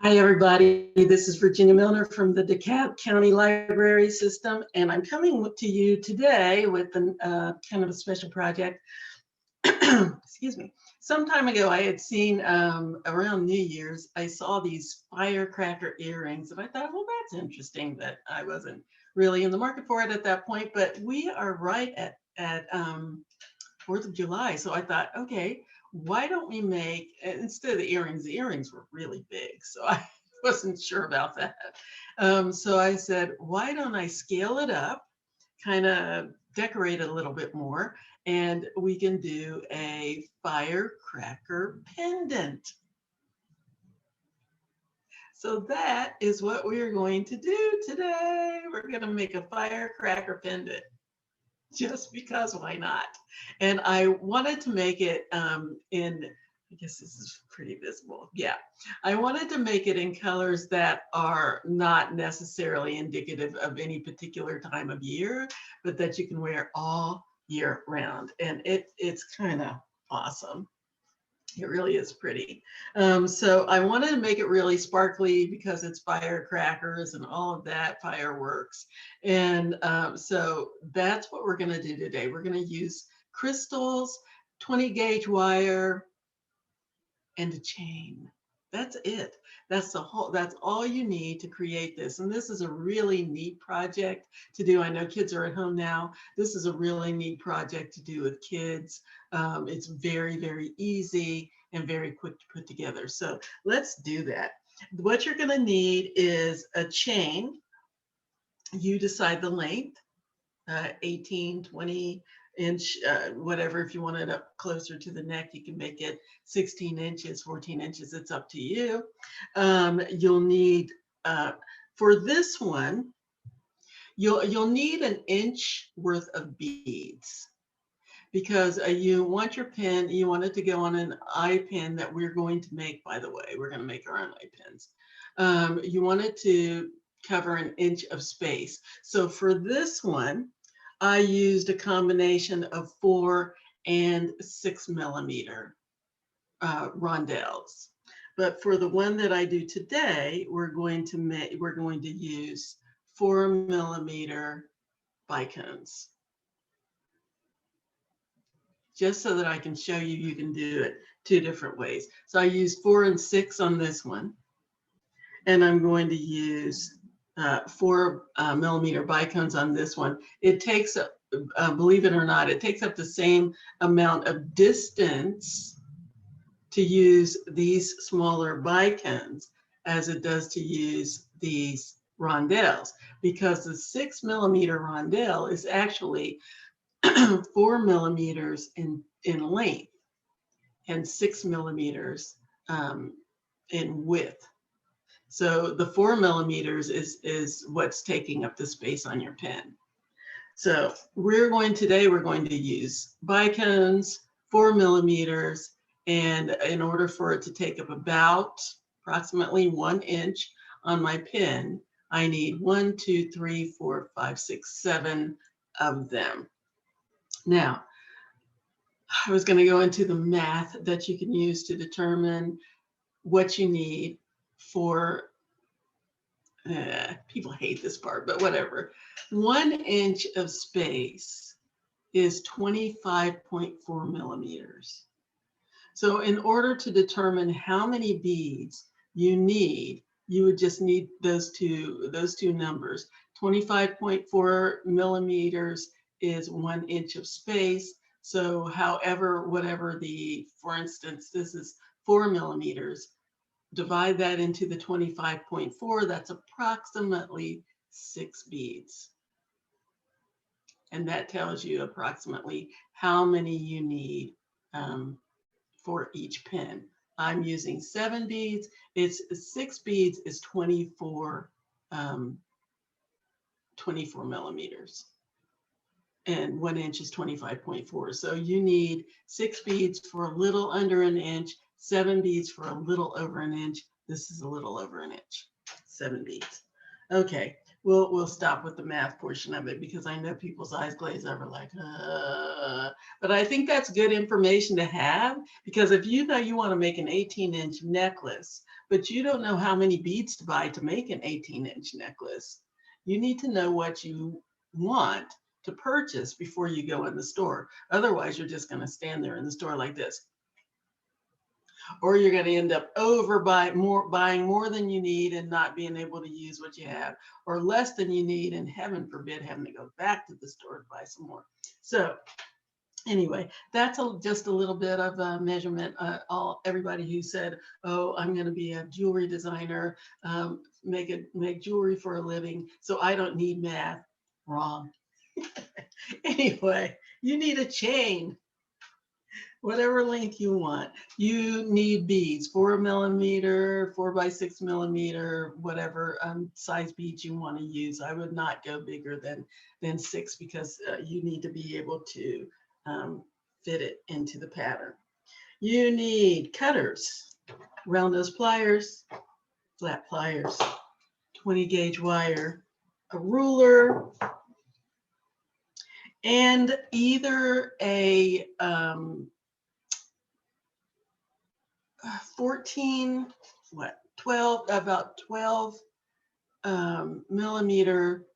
Hi, everybody. This is Virginia Milner from the DeKalb County Library System, and I'm coming to you today with kind of a special project. Excuse me. Some time ago, I had seen around New Year's, I saw these firecracker earrings, and I thought, well, that's interesting that I wasn't really in the market for it at that point, but we are right at 4th of July. So I thought, okay, why don't we make, instead of the earrings were really big. So I wasn't sure about that. So I said, why don't I scale it up, kind of decorate it a little bit more, and we can do a firecracker pendant. So that is what we're going to do today. We're going to make a firecracker pendant. Just because, why not? And I wanted to make it I guess this is pretty visible. Yeah, I wanted to make it in colors that are not necessarily indicative of any particular time of year, but that you can wear all year round. And it's kind of awesome. It really is pretty. So I wanted to make it really sparkly because it's firecrackers and all of that, fireworks. And so that's what we're going to do today. We're going to use crystals, 20 gauge wire, and a chain. That's it. That's all you need to create this. And this is a really neat project to do. I know kids are at home now. This is a really neat project to do with kids. It's very, very easy and very quick to put together. So let's do that. What you're going to need is a chain. You decide the length, 18, 20 inch, whatever. If you want it up closer to the neck, you can make it 16 inches, 14 inches. It's up to you. You'll need, for this one, you'll need an inch worth of beads, because you want your pen, you want it to go on an eye pin that we're going to make, by the way. We're going to make our own eye pins. You want it to cover an inch of space. So for this one, I used a combination of 4 and 6 millimeter rondelles. But for the one that I do today, we're going to use 4 millimeter bicones. Just so that I can show you, you can do it 2 different ways. So I used 4 and 6 on this one, and I'm going to use 4 millimeter bicones on this one. It takes, believe it or not, it takes up the same amount of distance to use these smaller bicones as it does to use these rondelles, because the 6 millimeter rondelle is actually 4 millimeters in length and 6 millimeters in width. So the 4 millimeters is what's taking up the space on your pen. So today we're going to use bicones, 4 millimeters, and in order for it to take up approximately 1 inch on my pen, I need 1, 2, 3, 4, 5, 6, 7 of them. Now, I was going to go into the math that you can use to determine what you need for, people hate this part, but whatever. 1 inch of space is 25.4 millimeters. So in order to determine how many beads you need, you would just need those two numbers. 25.4 millimeters is 1 inch of space. So whatever for instance, this is 4 millimeters, divide that into the 25.4, that's approximately 6 beads. And that tells you approximately how many you need for each pin. I'm using 7 beads. 6 beads is 24 millimeters. And 1 inch is 25.4. So you need 6 beads for a little under an inch, 7 beads for a little over an inch. This is a little over an inch, 7 beads. Okay, we'll stop with the math portion of it because I know people's eyes glaze over like, but I think that's good information to have, because if you know you want to make an 18-inch necklace, but you don't know how many beads to buy to make an 18-inch necklace, you need to know what you want to purchase before you go in the store. Otherwise, you're just going to stand there in the store like this. Or you're going to end up buying more than you need and not being able to use what you have, or less than you need, and heaven forbid having to go back to the store to buy some more. So anyway, that's just a little bit of a measurement. Everybody who said, "Oh, I'm going to be a jewelry designer, make jewelry for a living, so I don't need math," wrong. Anyway, you need a chain, whatever length you want. You need beads, 4 millimeter, 4 by 6 millimeter, whatever size beads you want to use. I would not go bigger than 6 because you need to be able to fit it into the pattern. You need cutters, round nose pliers, flat pliers, 20 gauge wire, a ruler, and either a 12 millimeter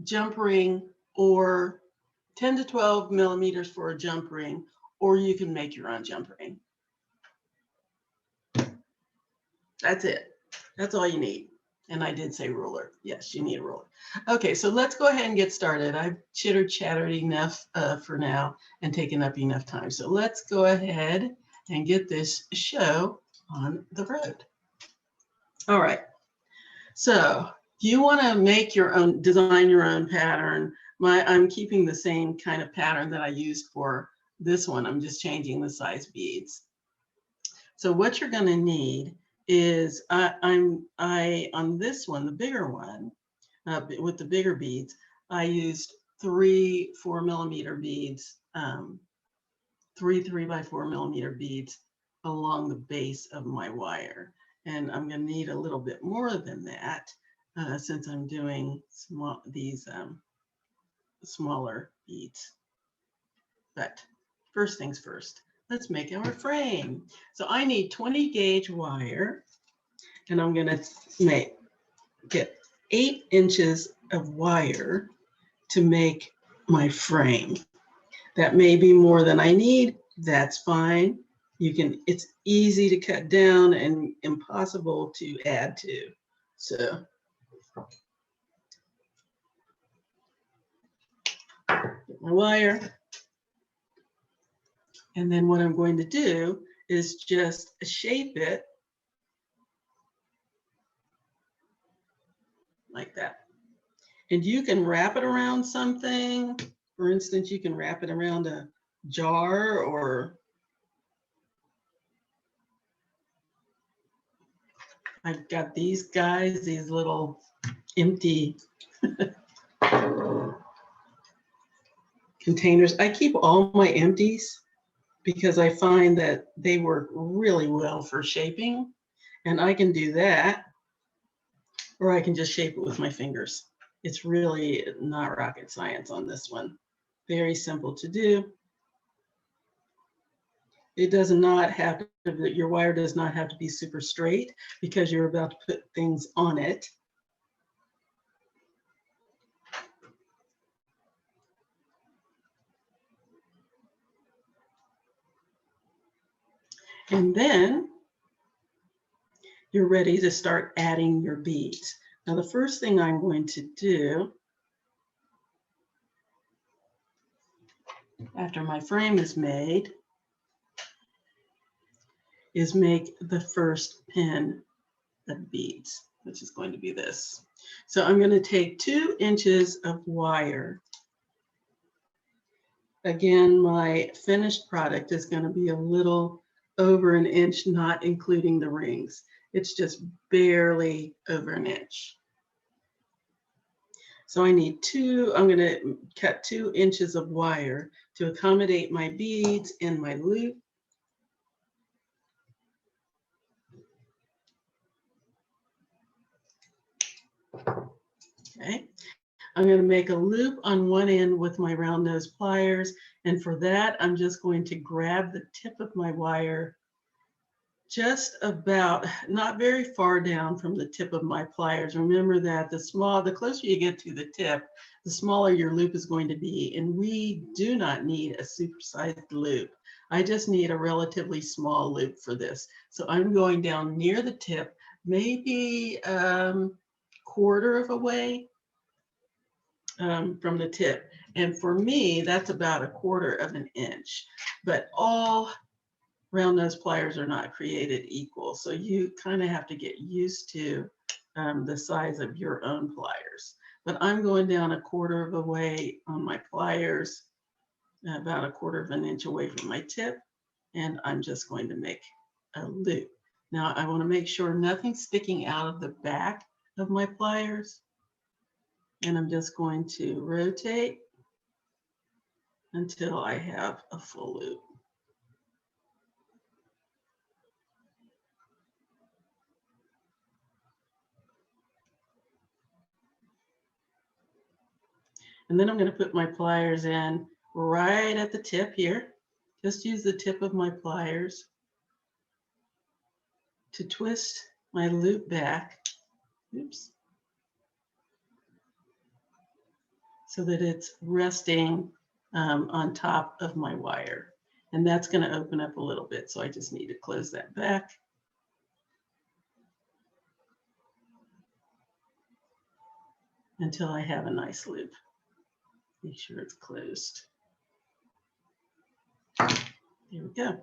jump ring, or 10 to 12 millimeters for a jump ring, or you can make your own jump ring. That's it. That's all you need. And I did say ruler. Yes, you need a ruler. Okay, so let's go ahead and get started. I've chattered enough for now and taken up enough time. So let's go ahead and get this show on the road. All right. So you want to design your own pattern. I'm keeping the same kind of pattern that I used for this one. I'm just changing the size beads. So what you're going to need is on this one, the bigger one, with the bigger beads, I used 3 4 millimeter beads, 3 by 4 millimeter beads along the base of my wire. And I'm going to need a little bit more than that since I'm doing these smaller beads. But first things first, let's make our frame. So I need 20 gauge wire, and I'm going to get 8 inches of wire to make my frame. That may be more than I need. That's fine. It's easy to cut down and impossible to add to. So get my wire. And then what I'm going to do is just shape it like that. And you can wrap it around something. For instance, you can wrap it around a jar, or I've got these guys, these little empty containers. I keep all my empties because I find that they work really well for shaping, and I can do that, or I can just shape it with my fingers. It's really not rocket science on this one. Very simple to do. It does not have to, your wire does not have to be super straight because you're about to put things on it. And then you're ready to start adding your beads. Now, the first thing I'm going to do after my frame is made is make the first pin of beads, which is going to be this. So I'm going to take 2 inches of wire. Again, my finished product is going to be a little over an inch, not including the rings. It's just barely over an inch. So I need I'm going to cut 2 inches of wire to accommodate my beads and my loop. Okay, I'm going to make a loop on one end with my round nose pliers, and for that I'm just going to grab the tip of my wire just about, not very far down from the tip of my pliers. Remember that the closer you get to the tip, the smaller your loop is going to be, and we do not need a supersized loop. I just need a relatively small loop for this. So I'm going down near the tip, maybe quarter of a way from the tip. And for me, that's about a quarter of an inch. But all round nose pliers are not created equal. So you kind of have to get used to the size of your own pliers. But I'm going down a quarter of a way on my pliers, about a quarter of an inch away from my tip. And I'm just going to make a loop. Now I want to make sure nothing's sticking out of the back of my pliers. And I'm just going to rotate until I have a full loop. And then I'm going to put my pliers in right at the tip here. Just use the tip of my pliers to twist my loop back. Oops. So that it's resting on top of my wire. And that's going to open up a little bit. So I just need to close that back. Until I have a nice loop. Make sure it's closed. There we go.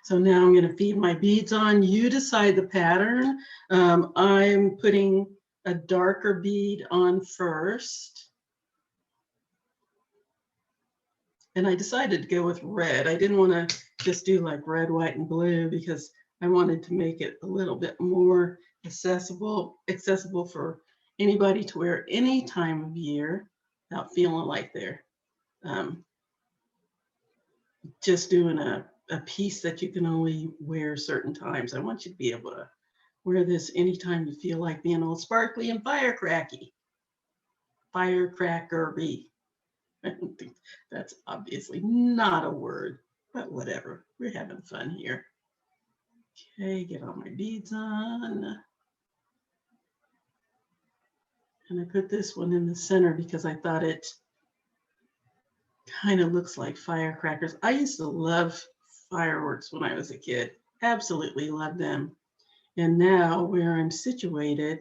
So now I'm going to feed my beads on. You decide the pattern. I'm putting a darker bead on first. And I decided to go with red. I didn't want to just do like red, white, and blue because I wanted to make it a little bit more accessible for anybody to wear any time of year without feeling like they're just doing a piece that you can only wear certain times. I want you to be able to wear this anytime you feel like being all sparkly and firecracker-y. Firecracker-y. I don't think that's obviously not a word, but whatever. We're having fun here. Okay, get all my beads on. And I put this one in the center because I thought it kind of looks like firecrackers. I used to love fireworks when I was a kid. Absolutely loved them. And now where I'm situated,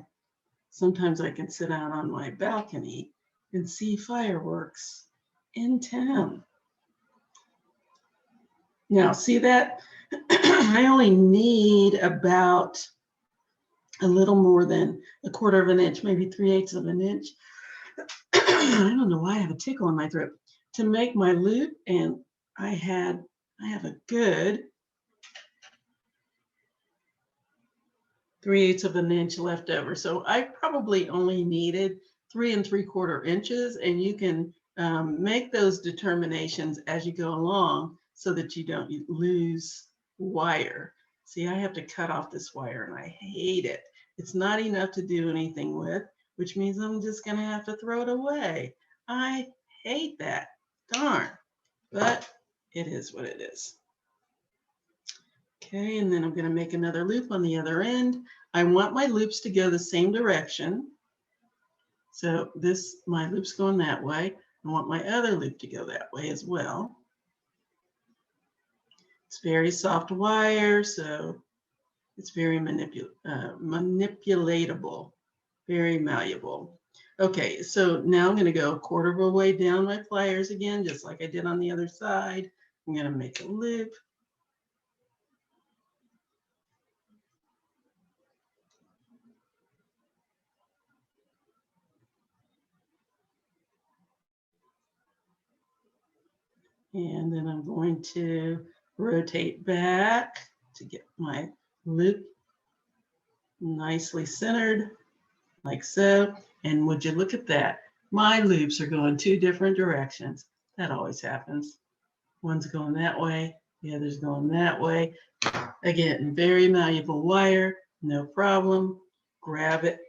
sometimes I can sit out on my balcony and see fireworks in town. Now, see that? I only need about a little more than a quarter of an inch, maybe 3/8 of an inch. I don't know why I have a tickle in my throat to make my loop, and I have a good 3/8 of an inch left over. So I probably only needed 3 3/4 inches, and you can make those determinations as you go along so that you don't lose wire. See, I have to cut off this wire and I hate it. It's not enough to do anything with, which means I'm just going to have to throw it away. I hate that. Darn. But it is what it is. Okay, and then I'm going to make another loop on the other end. I want my loops to go the same direction. So my loop's going that way. I want my other loop to go that way as well. It's very soft wire, so it's very manipulatable, very malleable. Okay, so now I'm going to go a quarter of a way down my pliers again, just like I did on the other side. I'm going to make a loop. And then I'm going to rotate back to get my loop nicely centered, like so. And would you look at that? My loops are going 2 different directions. That always happens. One's going that way, the other's going that way. Again, very malleable wire, no problem. Grab it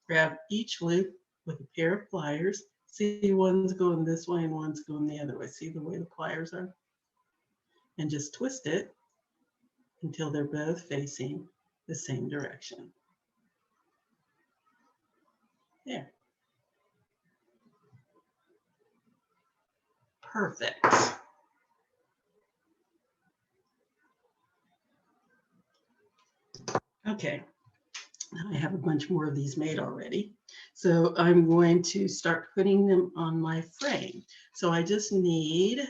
grab each loop with a pair of pliers. See, one's going this way and one's going the other way. See the way the pliers are? And just twist it until they're both facing the same direction. There. Perfect. Okay, now I have a bunch more of these made already. So I'm going to start putting them on my frame. So I just need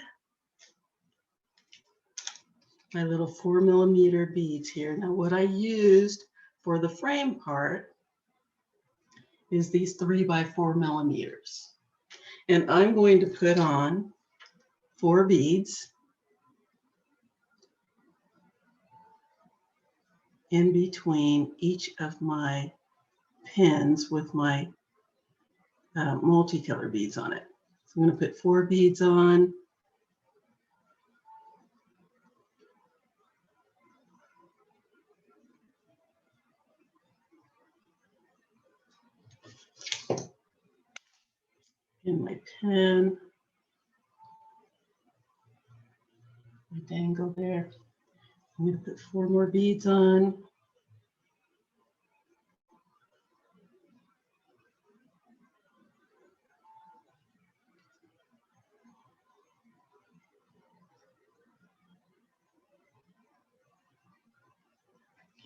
my little 4mm beads here. Now what I used for the frame part is these 3x4mm. And I'm going to put on 4 beads in between each of my pins with my multicolor beads on it. So I'm going to put 4 beads on. In my pin, my dangle there. I'm going to put 4 more beads on.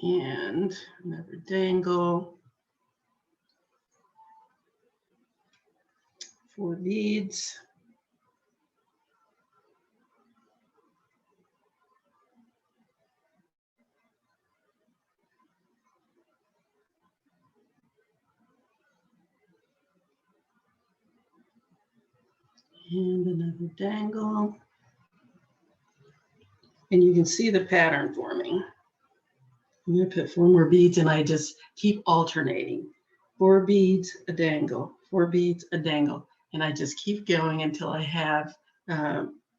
And another dangle. 4 beads. And another dangle. And you can see the pattern forming. I'm going to put 4 more beads and I just keep alternating. 4 beads, a dangle, 4 beads, a dangle. And I just keep going until I have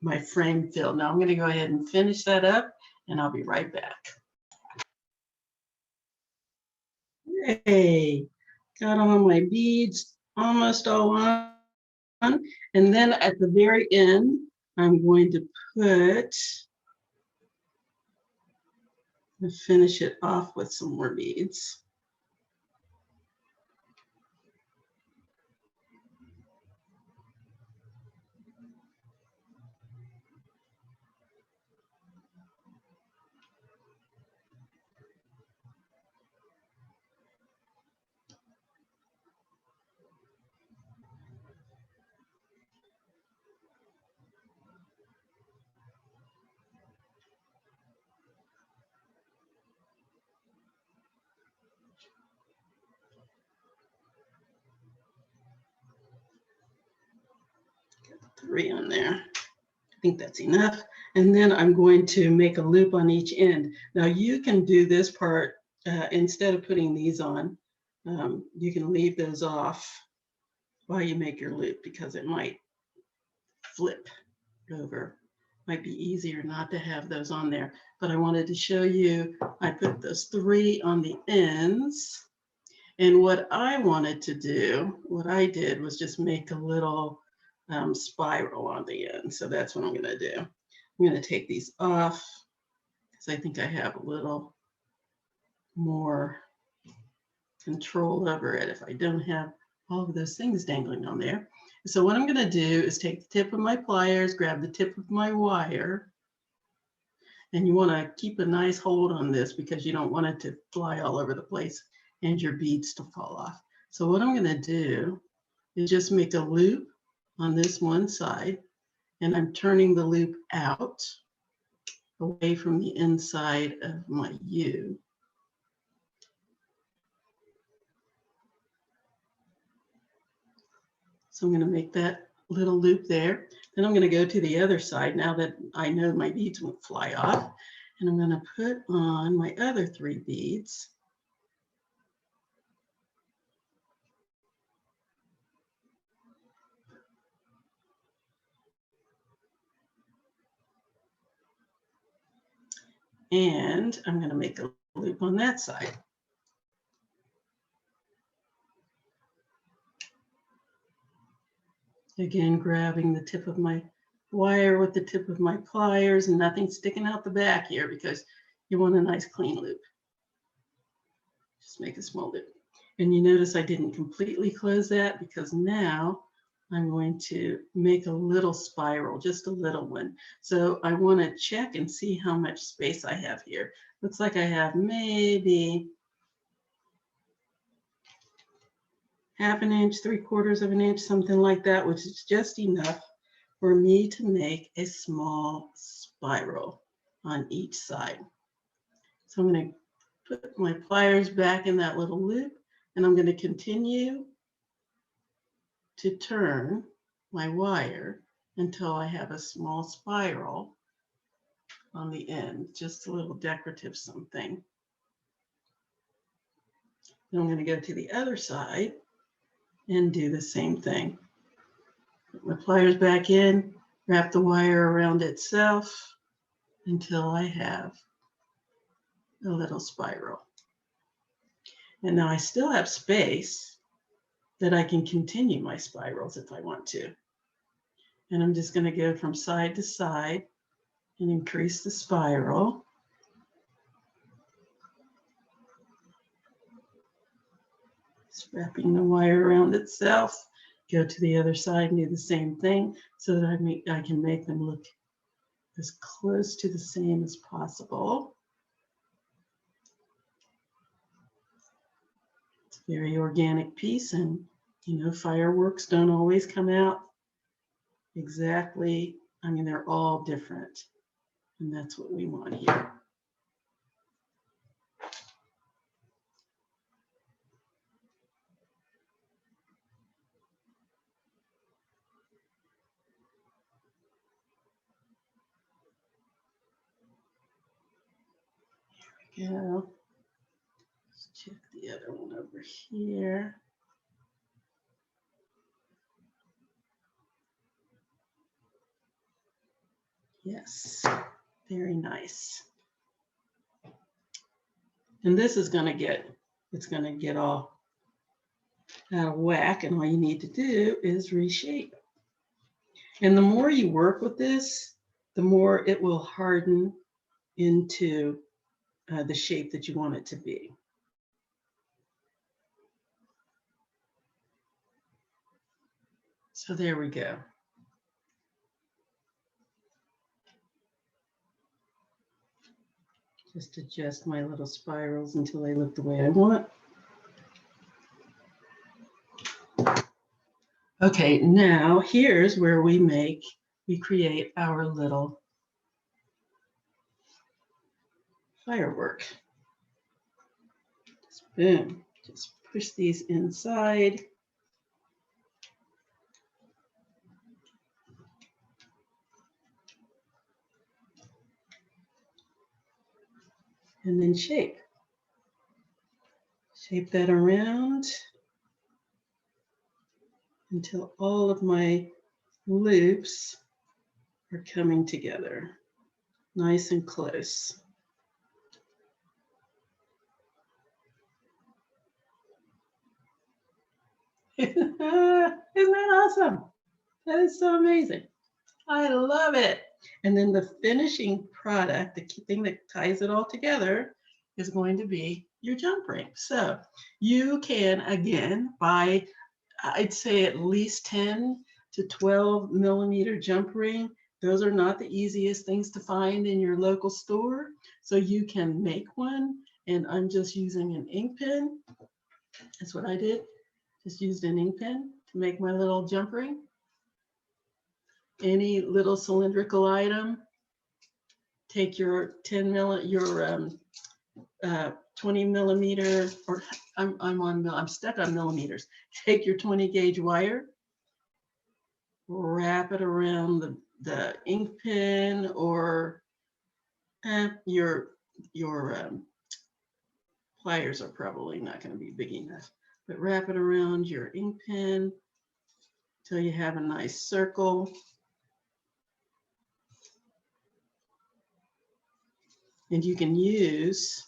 my frame filled. Now I'm going to go ahead and finish that up and I'll be right back. Yay, got all my beads almost all on. And then at the very end, I'm going to finish it off with some more beads. Got 3 on there. I think that's enough. And then I'm going to make a loop on each end. Now you can do this part instead of putting these on. You can leave those off while you make your loop because it might flip over. Might be easier not to have those on there. But I wanted to show you, I put those 3 on the ends. And what I wanted to do, what I did was just make a little spiral on the end. So that's what I'm going to do. I'm going to take these off because I think I have a little more control over it if I don't have all of those things dangling on there. So what I'm going to do is take the tip of my pliers, grab the tip of my wire, and you want to keep a nice hold on this because you don't want it to fly all over the place and your beads to fall off. So what I'm going to do is just make a loop on this one side, and I'm turning the loop out away from the inside of my U. So I'm going to make that little loop there. Then I'm going to go to the other side now that I know my beads won't fly off. And I'm going to put on my other 3 beads. And I'm going to make a loop on that side. Again, grabbing the tip of my wire with the tip of my pliers and nothing sticking out the back here because you want a nice clean loop. Just make a small loop. And you notice I didn't completely close that because now I'm going to make a little spiral, just a little one. So I want to check and see how much space I have here. Looks like I have maybe ½ an inch, 3/4 of an inch, something like that, which is just enough for me to make a small spiral on each side. So I'm going to put my pliers back in that little loop, and I'm going to continue to turn my wire until I have a small spiral on the end, just a little decorative something. Then I'm going to go to the other side and do the same thing. Put my pliers back in, wrap the wire around itself until I have a little spiral. And now I still have space that I can continue my spirals if I want to. And I'm just going to go from side to side and increase the spiral. Just wrapping the wire around itself. Go to the other side and do the same thing so that I can make them look as close to the same as possible. It's a very organic piece, and you know, fireworks don't always come out exactly. I mean, they're all different, and that's what we want here. Here we go. Let's check the other one over here. Yes, very nice. And this is going to get all out of whack, and all you need to do is reshape. And the more you work with this, the more it will harden into the shape that you want it to be. So there we go. Just adjust my little spirals until they look the way I want. Okay, now here's where we create our little firework. Just boom, just push these inside. And then shape that around until all of my loops are coming together, nice and close. Isn't that awesome? That is so amazing. I love it. And then the finishing product, the key thing that ties it all together, is going to be your jump ring. So you can, again, buy, I'd say at least 10 to 12 millimeter jump ring. Those are not the easiest things to find in your local store. So you can make one. And I'm just using an ink pen. That's what I did. Just used an ink pen to make my little jump ring. Any little cylindrical item, take your 20 millimeter, or I'm stuck on millimeters. Take your 20 gauge wire, wrap it around the ink pen, or your pliers are probably not going to be big enough, but wrap it around your ink pen till you have a nice circle. And you can use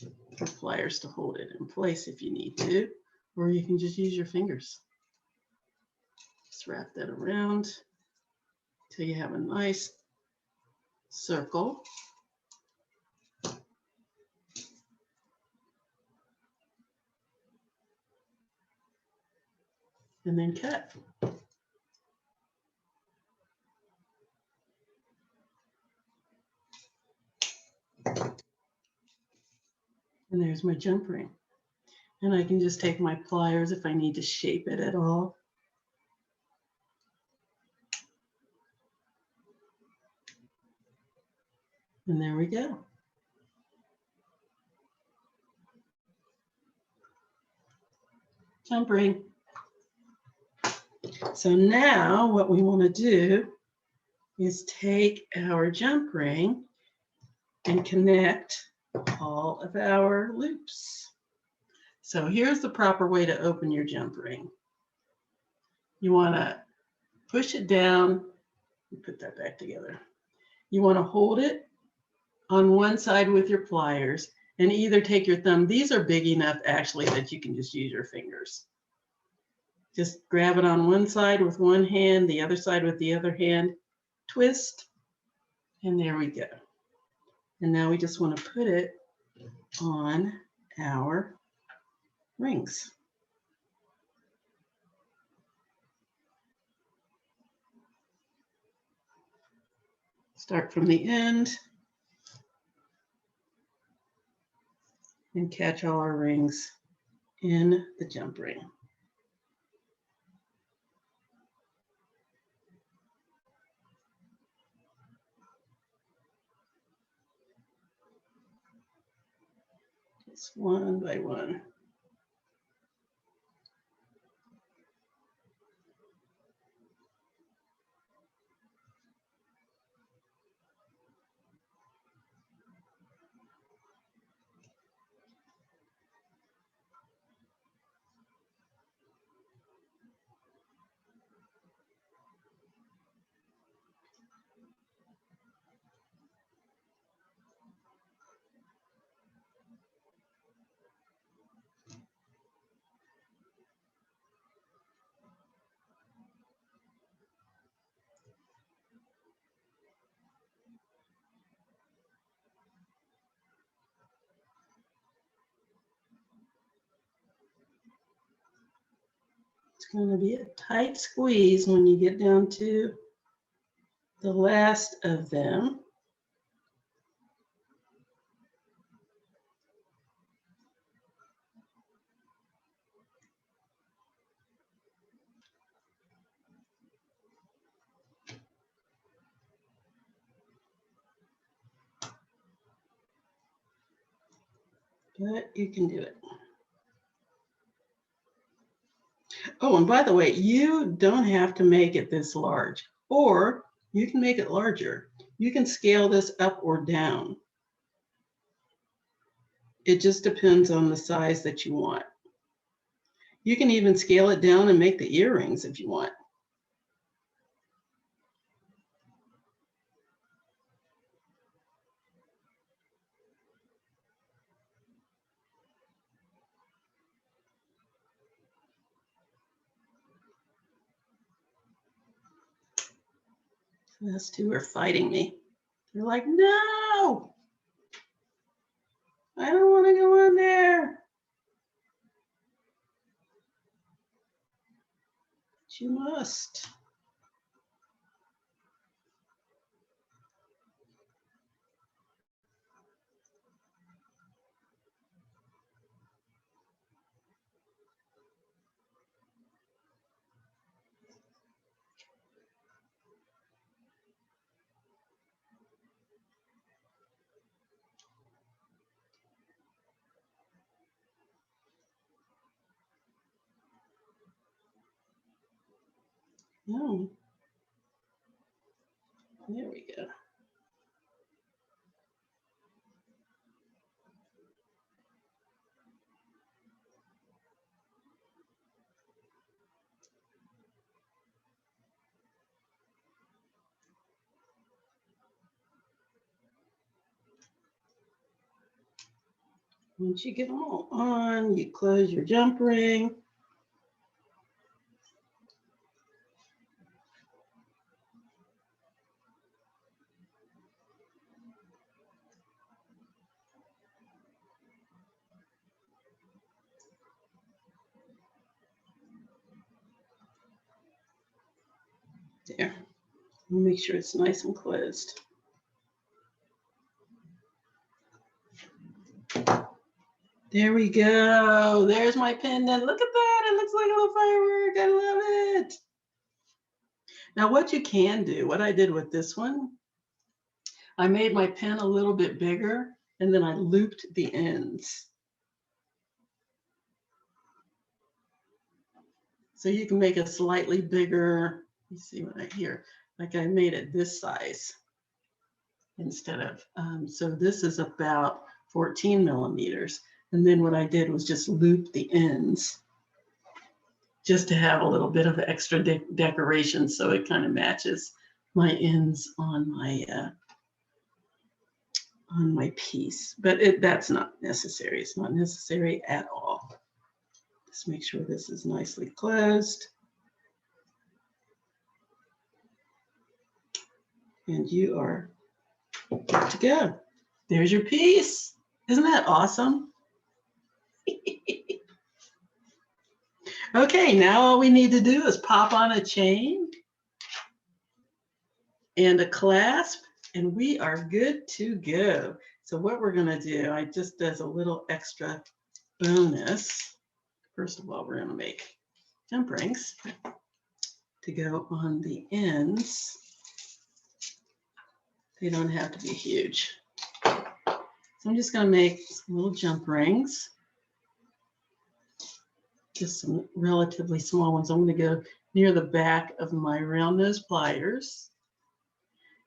your pliers to hold it in place if you need to, or you can just use your fingers. Just wrap that around till you have a nice circle. And then cut. And there's my jump ring. And I can just take my pliers if I need to shape it at all. And there we go. Jump ring. So now what we want to do is take our jump ring and connect all of our loops. So here's the proper way to open your jump ring. You want to push it down and put that back together. You want to hold it on one side with your pliers and either take your thumb. These are big enough actually that you can just use your fingers. Just grab it on one side with one hand, the other side with the other hand, twist, and there we go. And now we just want to put it on our rings. Start from the end and catch all our rings in the jump ring. Just one by one. It's going to be a tight squeeze when you get down to the last of them. But you can do it. Oh, and by the way, you don't have to make it this large, or you can make it larger. You can scale this up or down. It just depends on the size that you want. You can even scale it down and make the earrings if you want. Those two are fighting me. They're like, no, I don't want to go in there. But you must. No. There we go. Once you get them all on, you close your jump ring. There. Make sure it's nice and closed. There we go. There's my pendant. Look at that. It looks like a little firework. I love it. Now what you can do, what I did with this one, I made my pen a little bit bigger and then I looped the ends. So you can make a slightly bigger, you see what I hear, like I made it this size instead of, so this is about 14 millimeters. And then what I did was just loop the ends just to have a little bit of extra decoration so it kind of matches my ends on my piece. But that's not necessary. It's not necessary at all. Just make sure this is nicely closed. And you are good to go. There's your piece. Isn't that awesome? Okay, now all we need to do is pop on a chain and a clasp, and we are good to go. So what we're going to do, I just as a little extra bonus, first of all, we're going to make jump rings to go on the ends. They don't have to be huge. So I'm just going to make some little jump rings. Just some relatively small ones. I'm going to go near the back of my round nose pliers.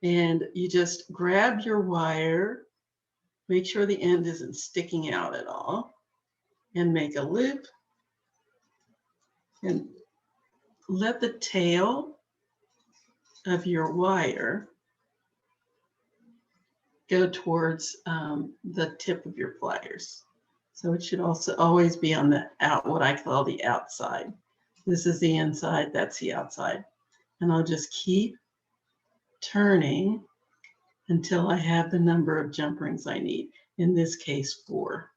And you just grab your wire, make sure the end isn't sticking out at all, and make a loop. And let the tail of your wire go towards the tip of your pliers. So it should also always be on the what I call the outside. This is the inside, that's the outside. And I'll just keep turning until I have the number of jump rings I need. In this case, 4.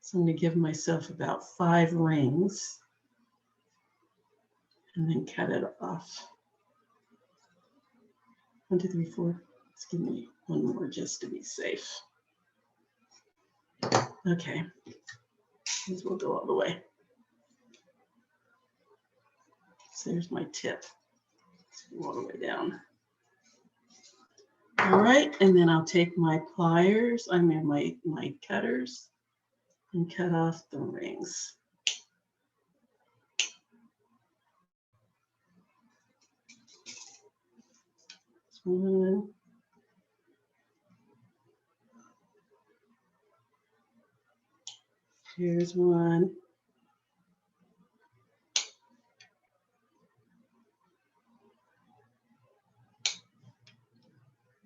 So I'm going to give myself about 5 rings and then cut it off. 1, 2, 3, 4. Let's give me one more just to be safe. Okay, these will go all the way. So there's my tip. Let's go all the way down. All right, and then I'll take my pliers, my cutters, and cut off the rings. One. Here's one.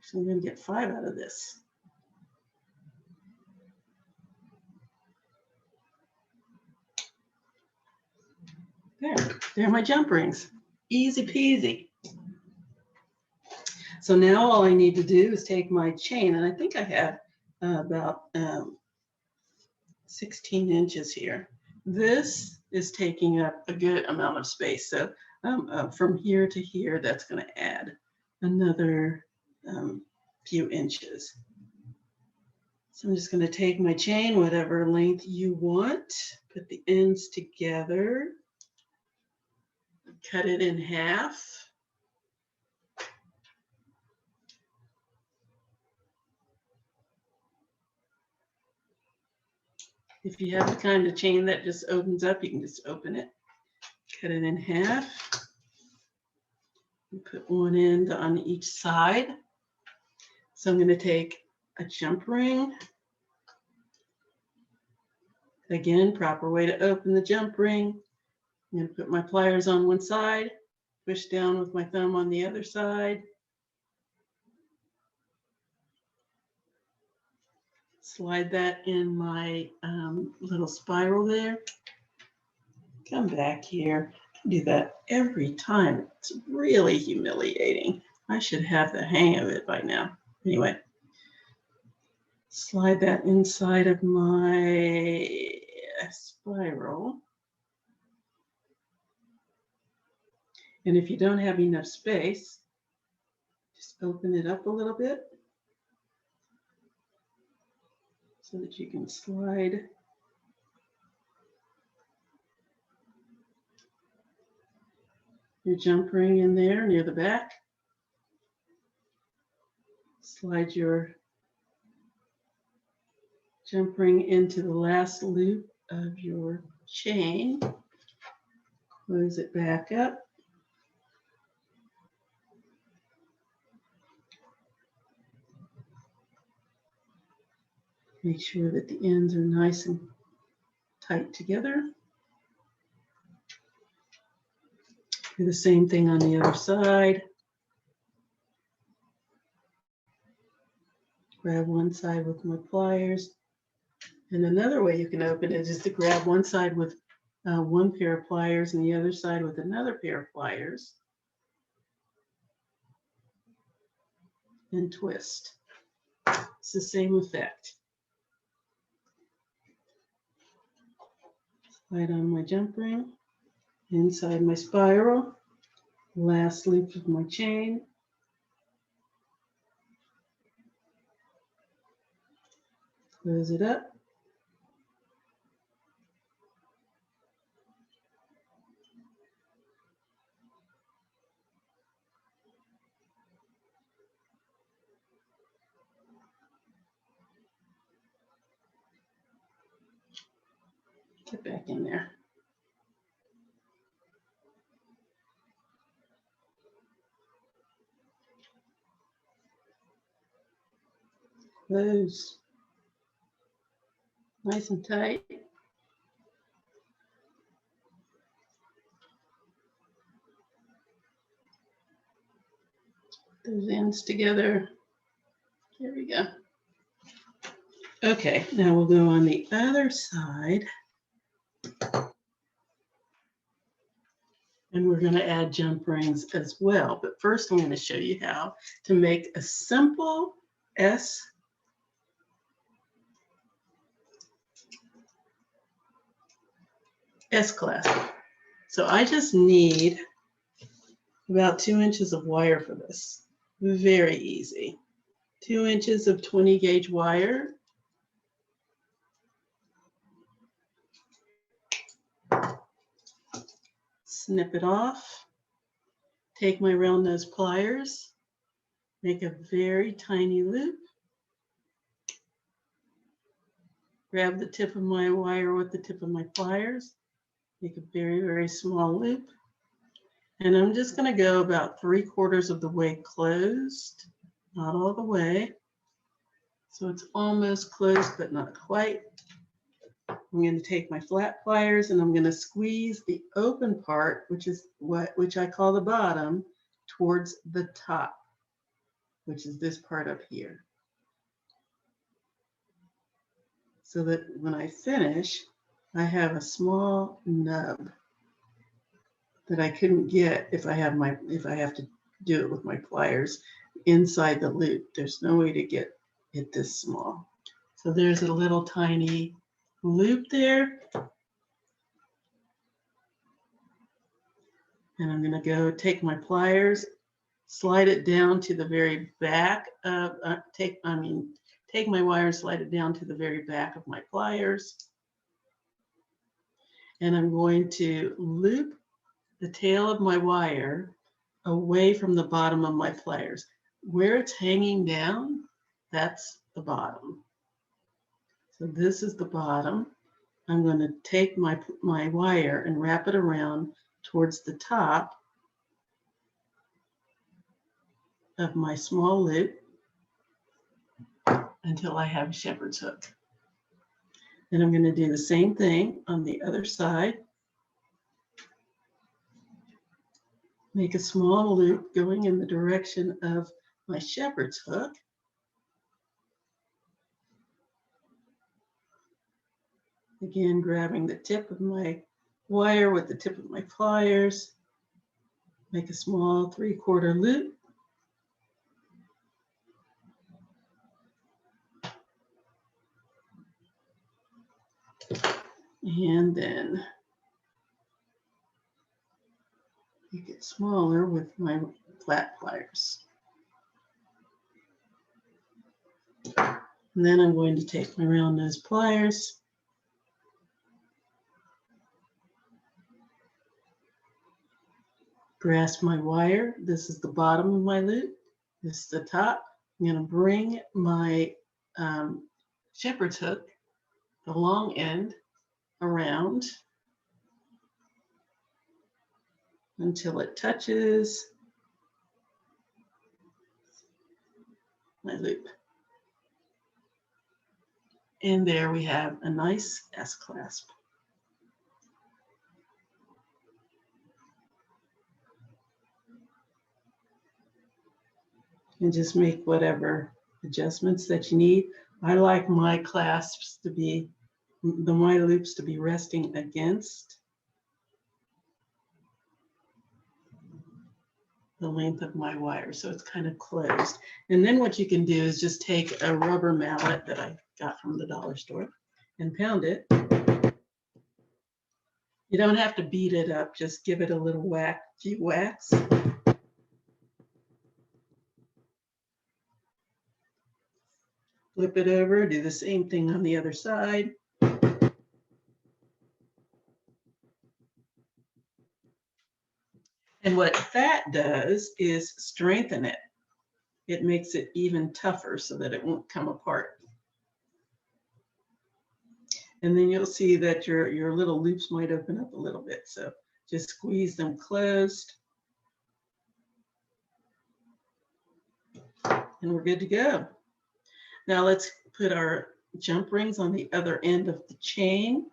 So I'm going to get 5 out of this. There are my jump rings. Easy peasy. So now all I need to do is take my chain, and I think I have about 16 inches here. This is taking up a good amount of space. So from here to here, that's going to add another few inches. So I'm just going to take my chain, whatever length you want, put the ends together, cut it in half. If you have the kind of chain that just opens up, you can just open it, cut it in half, and put one end on each side. So I'm going to take a jump ring. Again, proper way to open the jump ring. I'm going to put my pliers on one side, push down with my thumb on the other side. Slide that in my little spiral there. Come back here. I do that every time. It's really humiliating. I should have the hang of it by now. Anyway, slide that inside of my spiral. And if you don't have enough space, just open it up a little bit so that you can slide your jump ring in there near the back. Slide your jump ring into the last loop of your chain. Close it back up. Make sure that the ends are nice and tight together. Do the same thing on the other side. Grab one side with my pliers. And another way you can open it is to grab one side with one pair of pliers and the other side with another pair of pliers. And twist. It's the same effect. Slide on my jump ring, inside my spiral, last loop of my chain. Close it up. Get back in there. Close. Nice and tight. Those ends together. There we go. Okay, now we'll go on the other side. And we're going to add jump rings as well. But first I'm going to show you how to make a simple S-clasp. So I just need about 2 inches of wire for this. Very easy. 2 inches of 20 gauge wire. Snip it off. Take my round nose pliers. Make a very tiny loop. Grab the tip of my wire with the tip of my pliers. Make a very, very small loop. And I'm just going to go about 3/4 of the way closed, not all the way. So it's almost closed, but not quite. I'm going to take my flat pliers and I'm going to squeeze the open part, which I call the bottom, towards the top, which is this part up here. So that when I finish, I have a small nub that I couldn't get if I have to do it with my pliers inside the loop. There's no way to get it this small. So there's a little tiny loop there. And I'm going to go take my pliers, slide it down to the very back of, take my wire, slide it down to the very back of my pliers. And I'm going to loop the tail of my wire away from the bottom of my pliers. Where it's hanging down, that's the bottom. So this is the bottom. I'm going to take my wire and wrap it around towards the top of my small loop until I have a shepherd's hook. Then I'm going to do the same thing on the other side. Make a small loop going in the direction of my shepherd's hook. Again, grabbing the tip of my wire with the tip of my pliers. Make a small 3/4 loop. And then make it smaller with my flat pliers. And then I'm going to take my round nose pliers, grasp my wire. This is the bottom of my loop. This is the top. I'm going to bring my shepherd's hook, the long end, around until it touches my loop. And there we have a nice S-clasp. And just make whatever adjustments that you need. I like my clasps to be, my loops to be resting against the length of my wire, so it's kind of closed. And then what you can do is just take a rubber mallet that I got from the dollar store and pound it. You don't have to beat it up, just give it a little whack, few whacks. Flip it over, do the same thing on the other side. And what that does is strengthen it. It makes it even tougher so that it won't come apart. And then you'll see that your little loops might open up a little bit. So just squeeze them closed. And we're good to go. Now let's put our jump rings on the other end of the chain.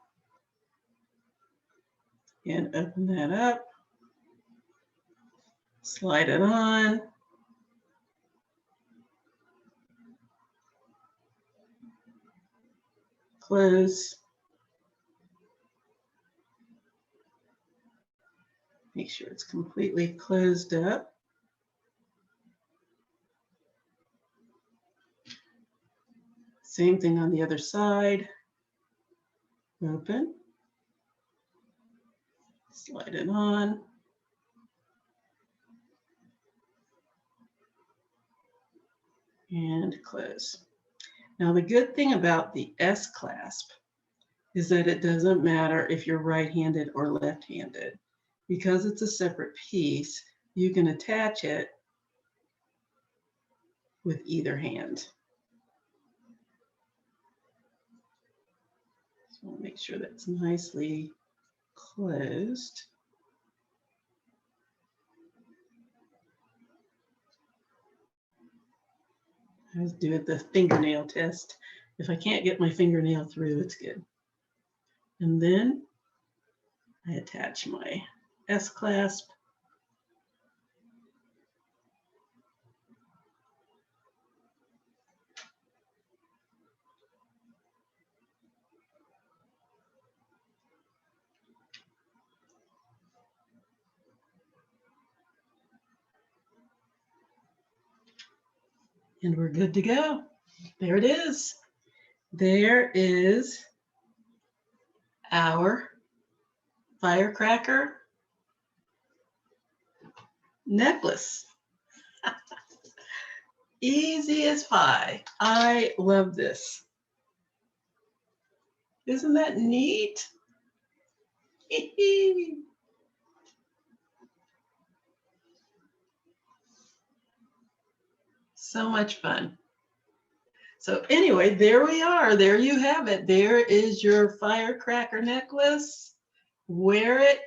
And open that up. Slide it on. Close. Make sure it's completely closed up. Same thing on the other side. Open. Slide it on. And close. Now the good thing about the S-clasp is that it doesn't matter if you're right-handed or left-handed. Because it's a separate piece, you can attach it with either hand. So make sure that's nicely closed. Let's do the fingernail test. If I can't get my fingernail through, it's good. And then I attach my S-clasp. And we're good to go. There it is. There is our firecracker necklace. Easy as pie. I love this. Isn't that neat? So much fun. So anyway, there we are. There you have it. There is your firecracker necklace. Wear it.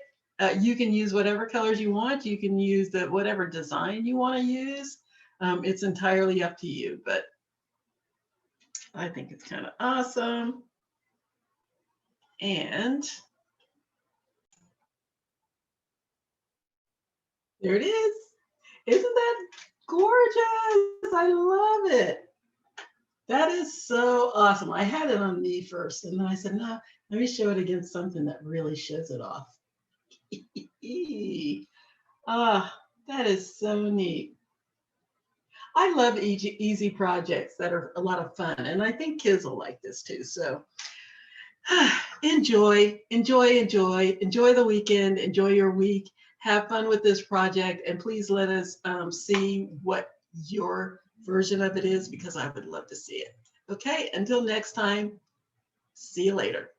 You can use whatever colors you want. You can use whatever design you want to use. It's entirely up to you, but I think it's kind of awesome. And there it is. Isn't that gorgeous? I love it. That is so awesome. I had it on me first, and then I said, no, let me show it against something that really shows it off. Ah, that is so neat. I love easy projects that are a lot of fun, and I think kids will like this too. So enjoy the weekend, enjoy your week. have fun with this project, and please let us see what your version of it is, because I would love to see it. Okay, until next time, see you later.